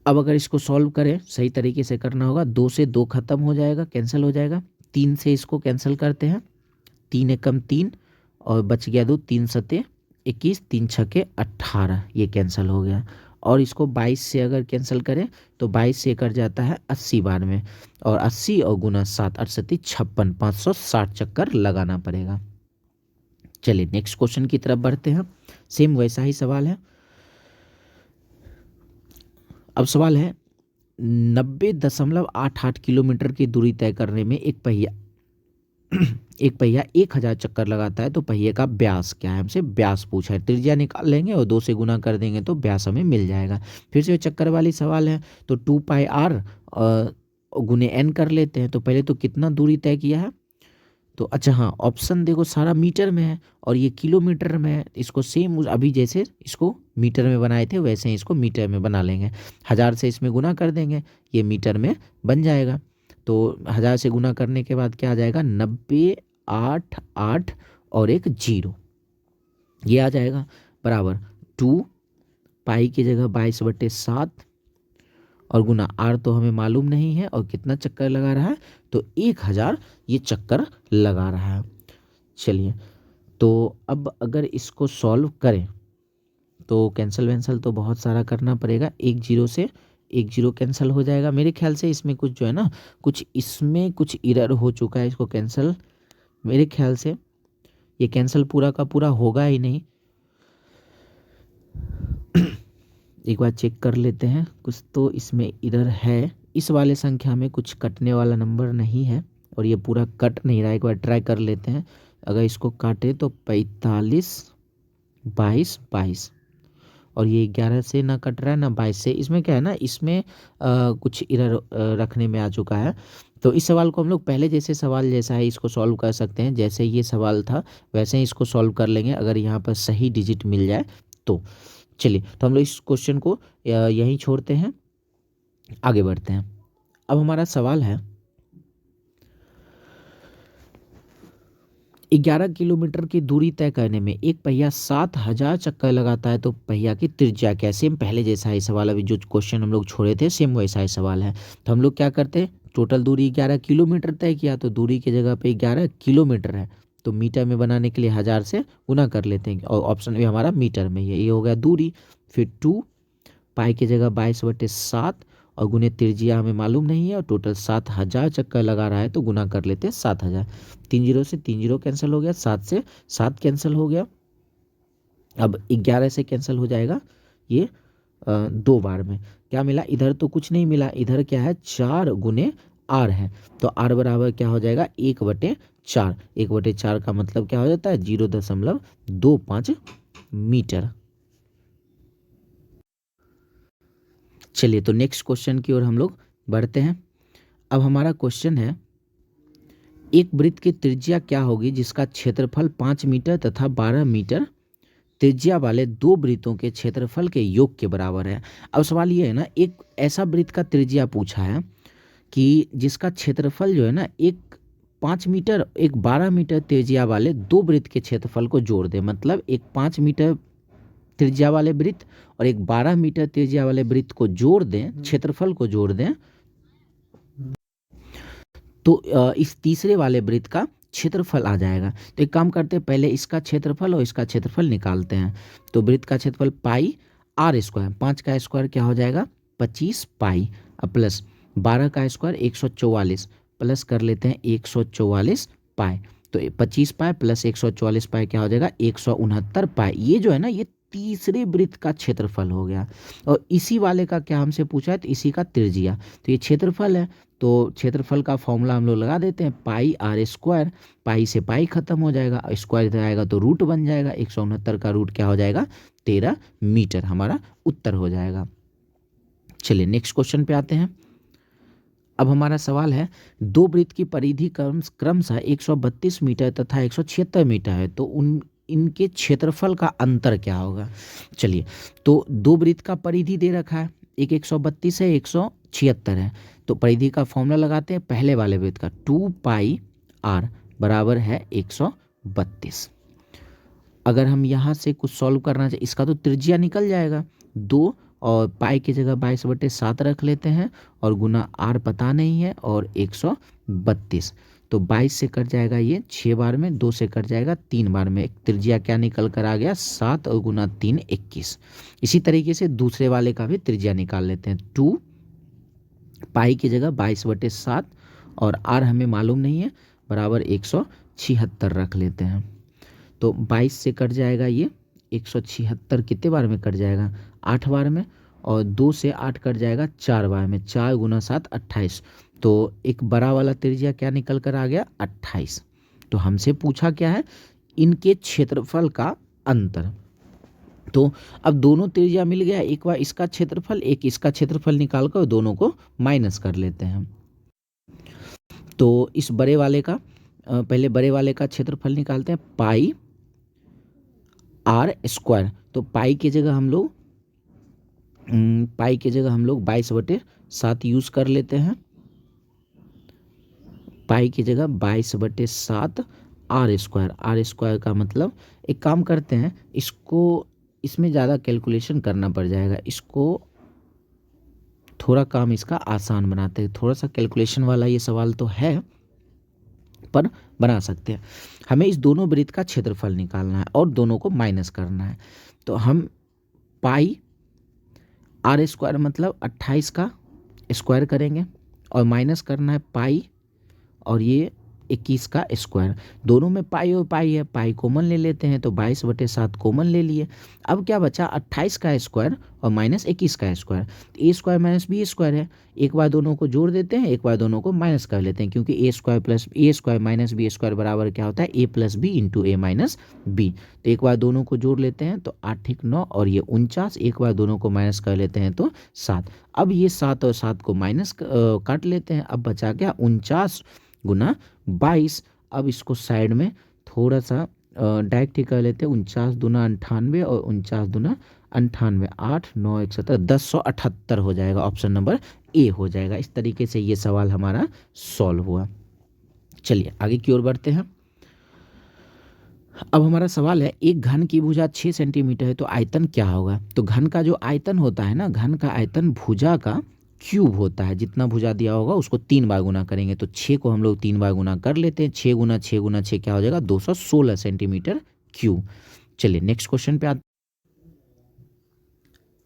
अब अगर इसको सॉल्व करें सही तरीके से करना होगा, 2 से 2 खत्म हो जाएगा, कैंसिल हो जाएगा। 3 से इसको कैंसिल करते हैं, 3 एकम 3 और बच गया 2, 3 सते 21, 3 छके 18, ये कैंसिल हो गया। और इसको 22 से अगर कैंसिल करें तो 22 से कट जाता है 80 बार में और 80 और गुना 7 68 56, 560 चक्कर लगाना पड़ेगा। चलिए नेक्स्ट क्वेश्चन की तरफ बढ़ते हैं। सेम वैसा ही सवाल है। अब सवाल है 90.88 किलोमीटर की दूरी तय करने में एक पहिया 1000 चक्कर लगाता है, तो पहिए का व्यास क्या है, हमसे व्यास पूछा है। त्रिज्या निकाल लेंगे और 2 से गुना कर देंगे तो व्यास हमें मिल जाएगा। फिर से चक्कर वाली सवाल है, तो 2 पाई आर गुने n कर लेते हैं। तो पहले तो कितना दूरी तय किया है, तो अच्छा हाँ ऑप्शन देखो सारा मीटर में है और ये किलोमीटर में है। इसको सेम अभी जैसे इसको मीटर में बनाए थे वैसे ही इसको मीटर में बना लेंगे। 1000 से इसमें गुना कर देंगे, ये मीटर में बन जाएगा। तो 1000 से गुना करने के बाद क्या आ जाएगा 90 8 8 और एक 0, ये आ जाएगा बराबर 2 पाई की जगह 22/7 और गुना आर तो हमें मालूम नहीं है और कितना चक्कर लगा रहा है तो 1000 ये चक्कर लगा रहा है। चलिए तो अब अगर इसको सॉल्व करें तो कैंसिल वैंसल तो बहुत सारा करना पड़ेगा। 1 0 से 1 0 कैंसिल हो जाएगा। मेरे ख्याल से इसमें कुछ जो है ना कुछ इसमें कुछ एरर हो चुका है, इसको कैंसिल मेरे ख्याल से ये कैंसिल पूरा का पूरा होगा ही नहीं। एक बार चेक कर लेते हैं, कुछ तो इसमें एरर है। इस वाले संख्या में कुछ कटने वाला नंबर नहीं है और ये पूरा कट नहीं रहा है। एक बार ट्राई कर लेते हैं, अगर इसको काटे तो 45 22 22 और ये 11 से ना कट रहा है ना 22 से। इसमें क्या है ना इसमें कुछ एरर रखने में आ चुका है। तो इस सवाल को हम लोग पहले जैसे सवाल जैसा है इसको सॉल्व कर सकते हैं, जैसे ये सवाल था वैसे ही इसको सॉल्व कर लेंगे अगर यहाँ पर सही डिजिट मिल जाए तो। चलिए, तो हम लोग इस क्वेश्चन को यहीं छोड़ते हैं, आगे बढ़ते हैं। अब हमारा सवाल है 11 किलोमीटर की दूरी तय करने में एक पहिया 7000 चक्कर लगाता है तो पहिया की त्रिज्या क्या है। सेम पहले जैसा ही सवाल, अभी जो क्वेश्चन हम लोग छोड़े थे सेम वैसा ही सवाल है। तो हम लोग क्या करते हैं, टोटल दूरी 11 किलोमीटर तय किया तो दूरी की जगह पे 11 किलोमीटर है तो मीटर में बनाने के लिए 1000 से गुना कर लेते हैं और ऑप्शन भी हमारा मीटर में ही है। ये हो गया दूरी। फिर 2 पाई की जगह 22/7 और गुने त्रिज्या हमें मालूम नहीं है और टोटल 7000 चक्कर लगा रहा है तो गुना कर लेते हैं 7000। 3 जीरो से 3 जीरो कैंसिल हो गया, 7 से 7 कैंसिल हो गया, अब 11 से कैंसिल हो जाएगा ये 2 बार में। क्या मिला, इधर तो कुछ नहीं मिला, इधर क्या है 4 गुने आर है तो आर बराबर क्या हो जाएगा 1/4। 1/4 का मतलब क्या हो जाता है 0.25 मीटर। चलिए, तो नेक्स्ट क्वेश्चन की ओर हम लोग बढ़ते हैं। अब हमारा क्वेश्चन है एक वृत्त की त्रिज्या क्या होगी जिसका क्षेत्रफल 5 मीटर तथा 12 मीटर त्रिज्या वाले दो वृत्तों के क्षेत्रफल के योग के बराबर है। अब सवाल ये है ना, एक ऐसा वृत्त का त्रिज्या पूछा है कि जिसका क्षेत्रफल जो है ना एक 5 मीटर एक 12 मीटर त्रिज्या वाले दो वृत्त के क्षेत्रफल को जोड़ दे। मतलब एक 5 मीटर त्रिज्या वाले वृत्त और एक 12 मीटर त्रिज्या वाले वृत्त को जोड़ दें, क्षेत्रफल को जोड़ दें तो इस तीसरे वाले वृत्त का क्षेत्रफल आ जाएगा। तो एक काम करते हैं, पहले इसका क्षेत्रफल और इसका क्षेत्रफल निकालते हैं। तो वृत्त का क्षेत्रफल पाई आर स्क्वायर, 5 का स्क्वायर क्या हो जाएगा 25 पाई, अब प्लस 12 का स्क्वायर 144, प्लस कर लेते हैं 144 पाई। तो 25 पाई प्लस 144 पाई क्या हो जाएगा 169 पाई। ये जो है ना ये तीसरे वृत्त का क्षेत्रफल हो गया। और इसी वाले का क्या हमसे पूछा है, तो इसी का त्रिज्या। तो ये क्षेत्रफल है तो क्षेत्रफल का फॉर्मूला हम लोग लगा देते हैं, पाई आर स्क्वायर। पाई से पाई खत्म हो जाएगा, स्क्वायर इधर आएगा तो रूट बन जाएगा, 169 का रूट क्या हो जाएगा 13 मीटर, हमारा उत्तर हो जाएगा। चलिए नेक्स्ट क्वेश्चन पे आते हैं। अब हमारा सवाल है दो वृत्त की परिधि क्रमशः 132 मीटर तथा 176 मीटर है तो इनके क्षेत्रफल का अंतर क्या होगा। चलिए, तो दो वृत्त का परिधि दे रखा है, एक 132 है 176 है तो परिधि का फॉर्मूला लगाते हैं पहले वाले वृत्त का 2 पाई आर बराबर है 132। अगर हम यहाँ से कुछ सॉल्व करना चाहिए, इसका तो त्रिज्या निकल जाएगा 2 और पाई की जगह 22/7 रख लेते हैं और गुना आर पता नहीं है और 132। तो 22 से कट जाएगा ये 6 बार में, 2 से कट जाएगा 3 बार में, त्रिज्या क्या निकल कर आ गया 7 और गुना 3 21। इसी तरीके से दूसरे वाले का भी त्रिज्या निकाल लेते हैं, 2 पाई की जगह 22/7 और आर हमें मालूम नहीं है बराबर 176 रख लेते हैं। तो 22 से कट जाएगा ये 176 कितने बार में कट जाएगा 8 बार में, और 2 से 8 कट जाएगा 4 बार में, 4 गुना 7 28। तो एक बड़ा वाला त्रिज्या क्या निकल कर आ गया 28। तो हमसे पूछा क्या है इनके क्षेत्रफल का अंतर। तो अब दोनों त्रिज्या मिल गया, एक बार इसका क्षेत्रफल एक इसका क्षेत्रफल निकाल कर दोनों को माइनस कर लेते हैं। तो इस बड़े वाले का पहले बड़े वाले का क्षेत्रफल निकालते हैं पाई आर स्क्वायर। तो पाई की जगह हम लोग 22/7 यूज कर लेते हैं, पाई की जगह 22/7 आर स्क्वायर का मतलब एक काम करते हैं इसको, इसमें ज़्यादा कैलकुलेशन करना पड़ जाएगा, इसको थोड़ा काम इसका आसान बनाते हैं। थोड़ा सा कैलकुलेशन वाला ये सवाल तो है पर बना सकते हैं। हमें इस दोनों वृत्त का क्षेत्रफल निकालना है और दोनों को माइनस करना है। तो हम पाई आर स्क्वायर मतलब 28 का स्क्वायर करेंगे और माइनस करना है पाई और ये 21 का स्क्वायर। दोनों में पाई और पाई है, पाई कॉमन ले लेते हैं तो 22/7 कॉमन ले लिए। अब क्या बचा 28 का स्क्वायर और माइनस 21 का स्क्वायर। ए स्क्वायर माइनस बी स्क्वायर है, एक बार दोनों को जोड़ देते हैं, एक बार दोनों को माइनस कर लेते हैं, क्योंकि ए स्क्वायर माइनस बी स्क्वायर बराबर क्या होता है ए प्लस बी इंटू ए माइनस बी। तो एक बार दोनों को जोड़ लेते हैं तो 8 ठीक 9 और ये 49, एक बार दोनों को माइनस कर लेते हैं तो 7। अब ये 7 और 7 को माइनस काट लेते हैं, अब बचा क्या 49 गुना 22। अब इसको साइड में थोड़ा सा डायरेक्ट ही कर लेते हैं, 49 दूना 98 और 49 दूना 98, 8 9 1 17 1078 हो जाएगा। ऑप्शन नंबर ए हो जाएगा। इस तरीके से ये सवाल हमारा सॉल्व हुआ। चलिए आगे की ओर बढ़ते हैं। अब हमारा सवाल है एक घन की भुजा 6 सेंटीमीटर है तो आयतन क्या होगा। तो घन का जो आयतन होता है ना, घन का आयतन भुजा का क्यूब होता है। जितना भुजा दिया होगा उसको 3 बार गुना करेंगे, तो 6 को हम लोग 3 बार गुना कर लेते हैं। 6 गुना 6 गुना 6 क्या हो जाएगा 216 सेंटीमीटर क्यूब। चलिए नेक्स्ट क्वेश्चन पे आते।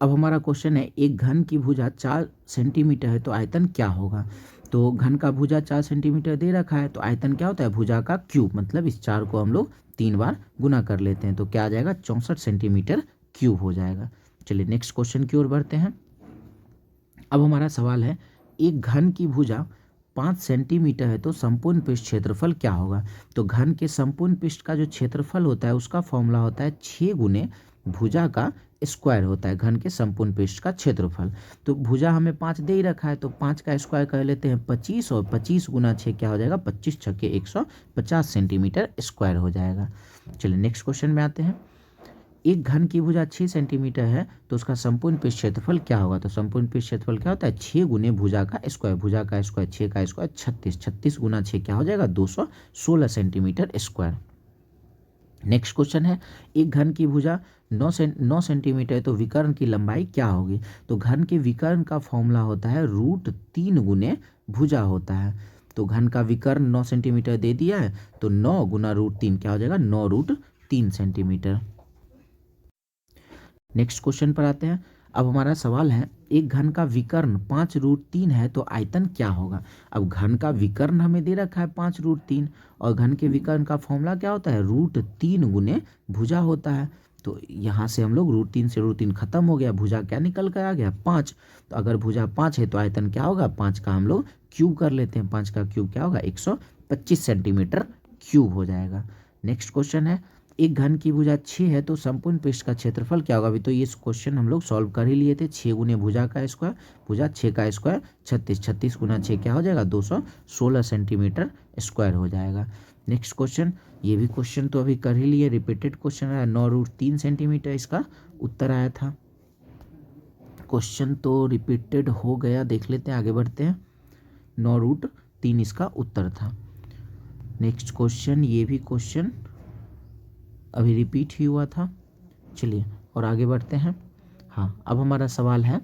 अब हमारा क्वेश्चन है एक घन की भुजा 4 सेंटीमीटर है तो आयतन क्या होगा। तो घन का भुजा 4 सेंटीमीटर दे रखा है तो आयतन क्या होता है भुजा का क्यूब, मतलब इस 4 को हम लोग 3 बार गुना कर लेते हैं तो क्या आ जाएगा 64 सेंटीमीटर क्यूब हो जाएगा। चलिए नेक्स्ट क्वेश्चन की ओर बढ़ते हैं। अब हमारा सवाल है एक घन की भुजा 5 सेंटीमीटर है तो संपूर्ण पृष्ठ क्षेत्रफल क्या होगा। तो घन के संपूर्ण पृष्ठ का जो क्षेत्रफल होता है उसका फॉर्मूला होता है 6 गुने भुजा का स्क्वायर होता है घन के संपूर्ण पृष्ठ का क्षेत्रफल। तो भुजा हमें 5 दे ही रखा है तो 5 का स्क्वायर कर लेते हैं 25 और 25 गुना 6 क्या हो जाएगा 25 छक्के 150 सेंटीमीटर स्क्वायर हो जाएगा। चलिए नेक्स्ट क्वेश्चन में आते हैं। एक घन की भुजा 6 सेंटीमीटर है तो उसका संपूर्ण पृष्ठ क्षेत्रफल क्या होगा। तो संपूर्ण पृष्ठ क्षेत्रफल क्या होता है 6 गुने भुजा का स्क्वायर, भुजा का स्क्वायर 6 का स्क्वायर 36, 36 गुना 6 क्या हो जाएगा 216 सेंटीमीटर स्क्वायर। नेक्स्ट क्वेश्चन है एक घन की भुजा 9 सेंटीमीटर है तो विकर्ण की लंबाई क्या होगी। तो घन के विकर्ण का फॉर्मूला होता है √3 गुने भुजा होता है। तो घन का विकर्ण 9 सेंटीमीटर दे दिया है तो 9 गुना √3 क्या हो जाएगा 9√3 सेंटीमीटर। नेक्स्ट क्वेश्चन पर आते हैं। अब हमारा सवाल है एक घन का विकर्ण 5√3 है तो आयतन क्या होगा। अब घन का विकर्ण हमें दे रखा है 5√3 और घन के विकर्ण का फॉर्मूला क्या होता है √3 गुने भुजा होता है। तो यहाँ से हम लोग √3 से √3 खत्म हो गया, भुजा क्या निकल कर आ गया 5। तो अगर भुजा 5 है तो आयतन क्या होगा 5 का हम लोग क्यूब कर लेते हैं, 5 का क्यूब क्या होगा 125 सेंटीमीटर क्यूब हो जाएगा। नेक्स्ट क्वेश्चन है एक घन की भुजा 6 है तो संपूर्ण पृष्ठ का क्षेत्रफल क्या होगा। अभी तो ये क्वेश्चन हम लोग सॉल्व कर ही लिए थे। 6 गुने भुजा का स्क्वायर, भुजा 6 का स्क्वायर 36, 36 गुना 6 क्या हो जाएगा 216 सेंटीमीटर स्क्वायर हो जाएगा। नेक्स्ट क्वेश्चन, ये भी क्वेश्चन तो अभी कर ही लिए, रिपीटेड क्वेश्चन आया 9√3 सेंटीमीटर इसका उत्तर आया था। क्वेश्चन तो रिपीटेड हो गया, देख लेते हैं आगे बढ़ते हैं। 9√3 इसका उत्तर था। नेक्स्ट क्वेश्चन, ये भी क्वेश्चन अभी रिपीट ही हुआ था। चलिए और आगे बढ़ते हैं। हाँ अब हमारा सवाल है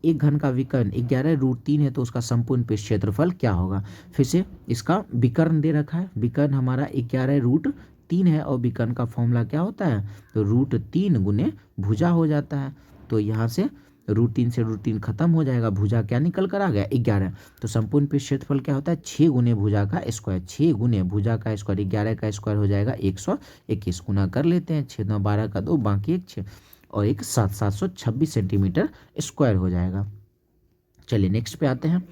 एक घन का विकर्ण 11√3 है तो उसका संपूर्ण पृष्ठ क्षेत्रफल क्या होगा। फिर से इसका विकर्ण दे रखा है, विकर्ण हमारा 11√3 है और विकर्ण का फॉर्मूला क्या होता है तो √3 गुने भुजा हो जाता है। तो यहाँ से √3 से √3 खत्म हो जाएगा, भुजा क्या निकल कर आ गया 11। तो संपूर्ण पृष्ठ क्षेत्रफल क्या होता है 6 गुने भुजा का स्क्वायर, 6 गुने भुजा का स्क्वायर 11 का स्क्वायर हो जाएगा 121, गुना कर लेते हैं 6 9 12 का 2 बाकी 1 6 और 1 7, 726 सेंटीमीटर स्क्वायर हो जाएगा। चलिए नेक्स्ट पे आते हैं।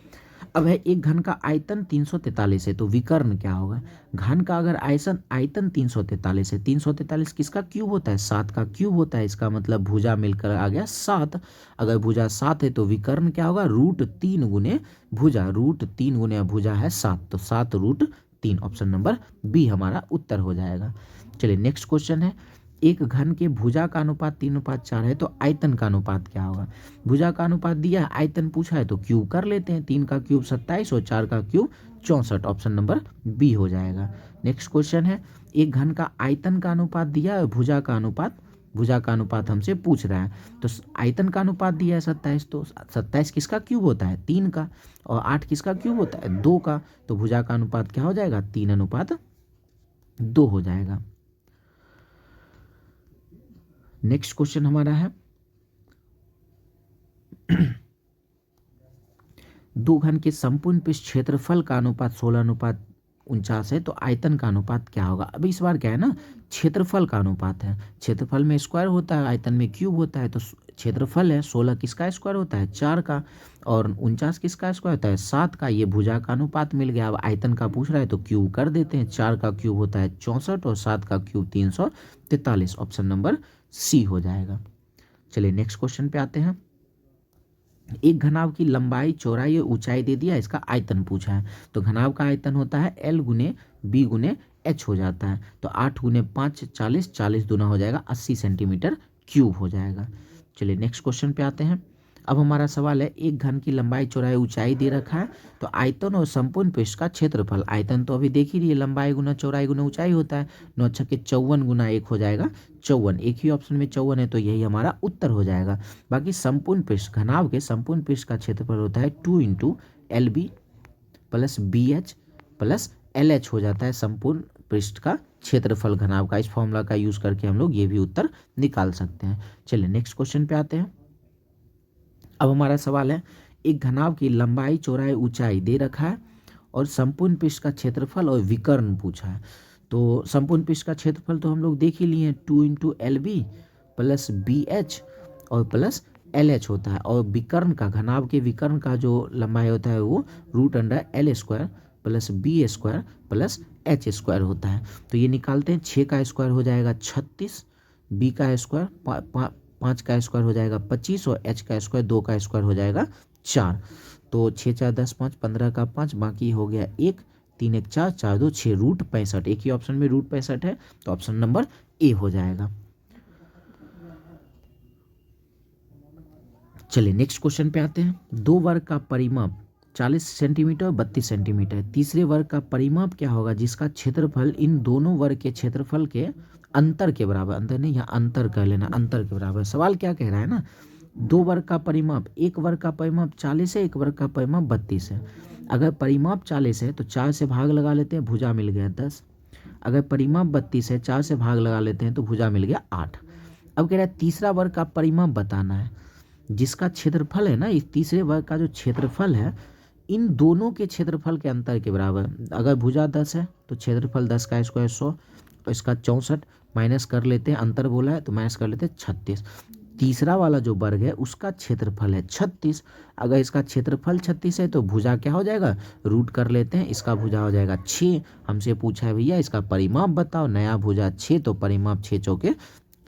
अब है एक घन का आयतन 343 है तो विकर्ण क्या होगा। घन का अगर आयतन 343 है, 343 किसका क्यूब होता है 7 का क्यूब होता है, इसका मतलब भुजा मिलकर आ गया 7। अगर भुजा 7 है तो विकर्ण क्या होगा √3 गुने भुजा, √3 गुने भुजा है 7 तो 7√3। ऑप्शन नंबर बी हमारा उत्तर हो जाएगा। चलिए नेक्स्ट क्वेश्चन है एक घन के भुजा का अनुपात 3:4 है तो आयतन का अनुपात क्या होगा। भुजा का अनुपात दिया है, आयतन पूछा है तो क्यूब कर लेते हैं, 3 का क्यूब 27 और 4 का क्यूब 64। ऑप्शन नंबर बी हो जाएगा। नेक्स्ट क्वेश्चन है एक घन का आयतन का अनुपात दिया है, भुजा का अनुपात हमसे पूछ रहा है। तो आयतन का अनुपात दिया है 27, तो 27 किसका क्यूब होता है 3 का, और 8 किसका क्यूब होता है 2 का। तो भुजा का अनुपात क्या हो जाएगा 3:2 हो जाएगा। नेक्स्ट क्वेश्चन हमारा है दो घन के संपूर्ण पृष्ठ क्षेत्रफल का अनुपात 16:3 49 है, तो आयतन का अनुपात क्या होगा। अब इस बार क्या है ना, क्षेत्रफल का अनुपात है। क्षेत्रफल में स्क्वायर होता है, आयतन में क्यूब होता है। तो क्षेत्रफल है 16 किसका स्क्वायर होता है 4 का, और 49 किसका स्क्वायर होता है 7 का। ये भुजा का अनुपात मिल गया। अब आयतन का पूछ रहा है तो क्यूब कर देते हैं। 4 का क्यूब होता है 64 और 7 का क्यूब 343। ऑप्शन नंबर सी हो जाएगा। चलिए नेक्स्ट क्वेश्चन पे आते हैं। एक घनाभ की लंबाई, चौड़ाई और ऊंचाई दे दिया, इसका आयतन पूछा है। तो घनाभ का आयतन होता है L गुने बी गुने एच हो जाता है। तो 8 गुने 5 40, 40 दूना हो जाएगा 80 सेंटीमीटर क्यूब हो जाएगा। चलिए नेक्स्ट क्वेश्चन पे आते हैं। अब हमारा सवाल है, एक घन की लंबाई, चौड़ाई, ऊंचाई दे रखा है। तो आयतन और संपूर्ण पृष्ठ का क्षेत्रफल, आयतन तो अभी देख ही रही है, लंबाई गुना चौड़ाई गुना ऊंचाई होता है। 9 छक्के 54 गुना 1 हो जाएगा 54। एक ही ऑप्शन में 54 है, तो यही हमारा उत्तर हो जाएगा। बाकी संपूर्ण पृष्ठ, घनाभ के संपूर्ण पृष्ठ का क्षेत्रफल होता है 2 into L B plus B H plus L H हो जाता है संपूर्ण पृष्ठ का क्षेत्रफल घनाभ का। इस फॉर्मूला का यूज करके हम लोग ये भी उत्तर निकाल सकते हैं। चलिए नेक्स्ट क्वेश्चन पे आते हैं। अब हमारा सवाल है, एक घनाभ की लंबाई, चौड़ाई, ऊंचाई दे रखा है और संपूर्ण पृष्ठ का क्षेत्रफल और विकर्ण पूछा है। तो संपूर्ण पृष्ठ का क्षेत्रफल तो हम लोग देख ही लिए हैं, 2 into L B plus B H और प्लस एल एच होता है। और विकर्ण का, घनाभ के विकर्ण का जो लंबाई होता है वो √(L² plus B square plus H square होता है। तो ये निकालते हैं, 6 का स्क्वायर हो जाएगा 36, बी का स्क्वायर 5 का स्क्वायर हो जाएगा 25 और एच का स्क्वायर 2 का स्क्वायर हो जाएगा 4। तो 6 4 10 5, 15 का 5, बाकी हो गया 1, 3 1 4, 4 2 6, √65। एक ही ऑप्शन में √65 है, तो ऑप्शन नंबर ए हो जाएगा। चलिए नेक्स्ट क्वेश्चन पे आते हैं। दो वर्ग का परिमाप 40 सेंटीमीटर और 32 सेंटीमीटर। तीसरे वर्ग का परिमाप क्या होगा, जिसका क्षेत्रफल इन दोनों वर्ग के क्षेत्रफल के अंतर के बराबर, अंतर नहीं, यहाँ अंतर कर लेना, अंतर के बराबर। सवाल क्या कह रहा है ना, दो वर्ग का परिमाप, एक वर्ग का परिमाप 40 है, एक वर्ग का परिमाप 32 है। अगर परिमाप 40 है तो 4 से भाग लगा लेते हैं, भुजा मिल गया 10। अगर परिमाप 32 है, 4 से भाग लगा लेते हैं तो भुजा मिल गया 8। अब कह रहा है तीसरा वर्ग का परिमाप बताना है, जिसका क्षेत्रफल है ना, इस तीसरे वर्ग का जो क्षेत्रफल है इन दोनों के क्षेत्रफल के अंतर के बराबर। अगर भुजा 10 है तो क्षेत्रफल 10 का स्क्वायर 100, तो इसका 64 माइनस कर लेते हैं, अंतर बोला है तो माइनस कर लेते हैं 36। तीसरा वाला जो वर्ग है उसका क्षेत्रफल है 36। अगर इसका क्षेत्रफल 36 है तो भुजा क्या हो जाएगा, रूट कर लेते हैं, इसका भुजा हो जाएगा 6। हमसे पूछा है भैया इसका परिमाप बताओ, नया भुजा 6, तो परिमाप 6 चौके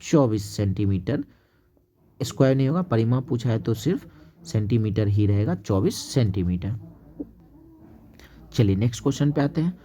24 सेंटीमीटर, स्क्वायर नहीं होगा, परिमाप पूछा है तो सिर्फ सेंटीमीटर ही रहेगा, 24 सेंटीमीटर। चलिए नेक्स्ट क्वेश्चन पे आते हैं।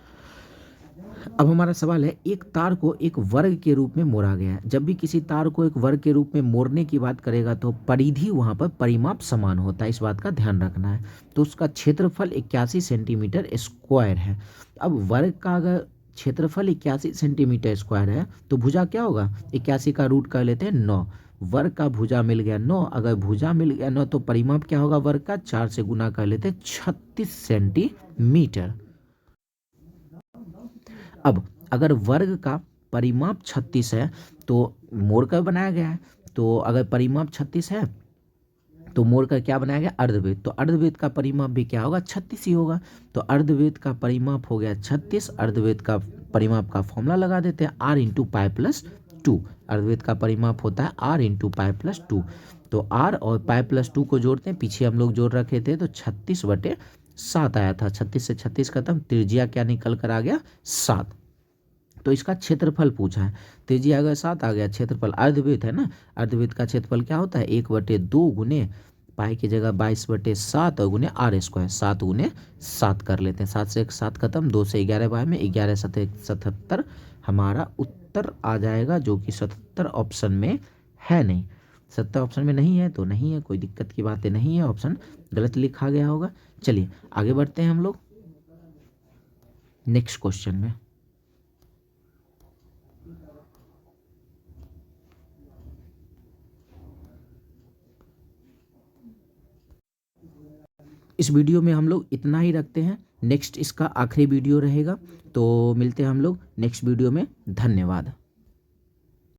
अब हमारा सवाल है, एक तार को एक वर्ग के रूप में मोड़ा गया है। जब भी किसी तार को एक वर्ग के रूप में मोड़ने की बात करेगा तो परिधि वहां पर परिमाप समान होता है, इस बात का ध्यान रखना है। तो उसका क्षेत्रफल 81 सेंटीमीटर स्क्वायर है। अब वर्ग का अगर क्षेत्रफल 81 सेंटीमीटर स्क्वायर है तो भुजा क्या होगा, 81 का रूट कर लेते हैं 9। वर्ग का भुजा मिल गया 9, अगर भुजा मिल गया 9 तो परिमाप क्या होगा वर्ग का, 4 से गुना कर लेते हैं 36 सेंटीमीटर। अब अगर वर्ग का परिमाप 36 है तो मोड़ कर बनाया गया है, तो अगर परिमाप 36 है तो मोड़ कर क्या बनाया गया, अर्धवृत्त। तो अर्धवृत्त का परिमाप भी क्या होगा, 36 ही होगा। तो अर्धवृत्त का परिमाप हो गया 36। अर्धवृत्त का परिमाप का फॉर्मूला लगा देते हैं, r इंटू पाई प्लस 2। अर्धवृत्त का परिमाप होता है r इंटू पाई प्लस 2। तो r और पाई प्लस 2 को जोड़ते हैं, पीछे हम लोग जोड़ रखे थे तो 36/7 आया था। 36 से 36 खत्म, त्रिज्या क्या निकल कर आ गया 7। तो इसका क्षेत्रफल पूछा है, त्रिज्या अगर 7 आ गया, क्षेत्रफल अर्धवृत्त है ना, अर्धवृत्त का क्षेत्रफल क्या होता है 1/2 गुने पाई की जगह 22/7 और गुने r², 7 गुने 7 कर लेते हैं। 7 से 7 खत्म, 2 से 11 बाय में 11 7 77 हमारा उत्तर आ जाएगा, जो कि 77 ऑप्शन में है नहीं। 77 ऑप्शन में नहीं है तो नहीं है, कोई दिक्कत की बातें नहीं है, ऑप्शन गलत लिखा गया होगा। चलिए आगे बढ़ते हैं हम लोग नेक्स्ट क्वेश्चन में। इस वीडियो में हम लोग इतना ही रखते हैं, नेक्स्ट इसका आखिरी वीडियो रहेगा, तो मिलते हैं हम लोग नेक्स्ट वीडियो में। धन्यवाद।